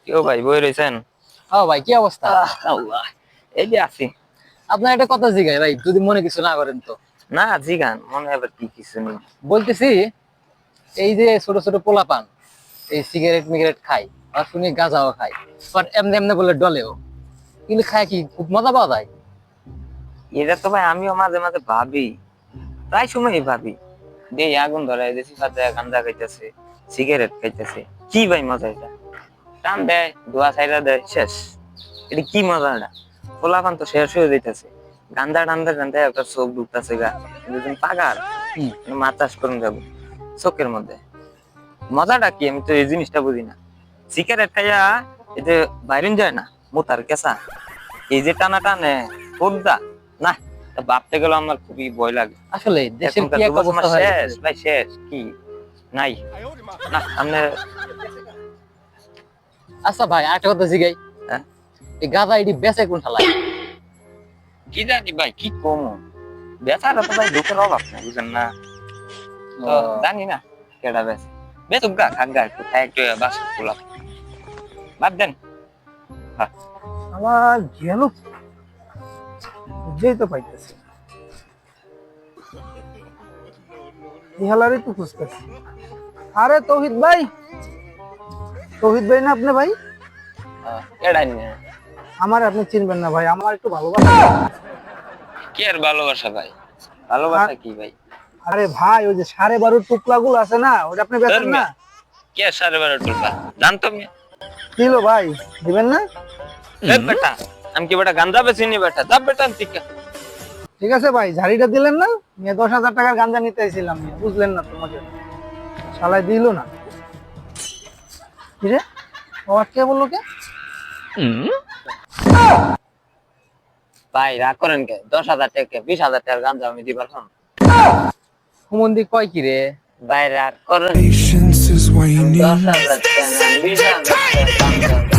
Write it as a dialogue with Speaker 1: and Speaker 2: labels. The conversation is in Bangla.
Speaker 1: কেউ ভাই বই রয়েছেন?
Speaker 2: হ্যাঁ ভাই, কি অবস্থা?
Speaker 1: আল্লাহ, এই যে আছি।
Speaker 2: আপনার একটা কথা জিগাই ভাই, যদি মনে কিছু না করেন তো।
Speaker 1: না জিগান, মনে আবার কি কিছু নেই।
Speaker 2: বলতেছি, এই যে ছোট ছোট পোলাপান এই সিগারেট মিগারেট খায়, আর শুনি গাঁজাও খায়, বাট এমনি এমনি বলে ডলেও, কিন্তু খায় কি খুব মজা পাওয়া যায়।
Speaker 1: এটা তো ভাই আমিও মাঝে মাঝে ভাবি, প্রায় সময়ই ভাবি যে এই আগুন ধরে দেশি পাতা গাঁজা খাইতেছে, সিগারেট খাইতেছে, কি ভাই মজা এটা? টান দেয়, ধোয়া ছাইরা দেয়, শেষ। এটা কি মজা? এটা পোলাপান তো শেষ হয়ে যাইতেছে, গান্দা টান্দা টান্দা একটা চোখ ঢুকতেছে গা, কিন্তু তুমি পাগার
Speaker 2: হুম।
Speaker 1: মাছ চাষ করুন যাবো চোখের মধ্যে। মজাটা কি আমি তো এই জিনিসটা বুঝি না। সিগারেট খাইয়া এই যে বাইরেন যায় না মোতার কেসা, এই যে টানা টানে পর্দা, না ভাবতে গেলে আমার খুবই ভয় লাগে।
Speaker 2: আসলে দেশের কি
Speaker 1: এখনকার
Speaker 2: এক
Speaker 1: যুব সমাজ
Speaker 2: অবস্থা হয়ে
Speaker 1: শেষ
Speaker 2: গেছে।
Speaker 1: ভাই, শেষ কি নাই। না সামনে।
Speaker 2: আচ্ছা ভাই, আরেকটা কথা জিগাই,
Speaker 1: হ্যাঁ?
Speaker 2: এই গাঁজা এটি বেচে কোন ঠালায়?
Speaker 1: কি জানি ভাই, কি কম বেচারা তো ভাই দুঃখের অভাব নাই, বুঝেন না? তো জানি না কেডা বেচ, বেচুক গা, খাক গা, একটু খাই একটু বাস খোলা, বাদ দেন। হ্যাঁ।
Speaker 3: আমার গেল বুঝতেই তো পাইতেছি, ইহালারই তো খুঁজতেছি। আরে তৌহিদ ভাই, তৌহিদ ভাই না আপনি ভাই?
Speaker 1: কেডা নিয়ে?
Speaker 3: আমার আপনি চিনবেন না ভাই, আমার একটু ভালোবাসা।
Speaker 1: কি আর ভালোবাসা ভাই, ভালোবাসা কি ভাই?
Speaker 3: আরে ভাই, ওই যে 12.5 টুকলা গুলো আছে না, ওটা আপনি বেচেন না?
Speaker 1: কে 12.5 টুকরা জানতাম না।
Speaker 3: দিল ভাই, দিবেন না?
Speaker 1: বেটা আমি কি বেটা গাঞ্জা বেশি নি বেটা, দাব বেটা ঠিক আছে।
Speaker 3: ঠিক আছে ভাই, ঝাড়িটা দিলেন না? 10,000 টাকার গাঞ্জা নিতে এসেছিলাম, বুঝলেন না তোমাকে, শালায় দিল না। কি রে, ও কে বললো কে?
Speaker 1: ভাই রাগ করেন কে? 10,000 টাকা 20,000 টাকার গাঞ্জা আমি দিবার পারলাম?
Speaker 2: হুমন্দি কয় কি রে?
Speaker 1: ভাই রাগ করেন।
Speaker 4: Patience is what you need.
Speaker 1: 10,000 টাকা 20,000 টাকা গাঞ্জা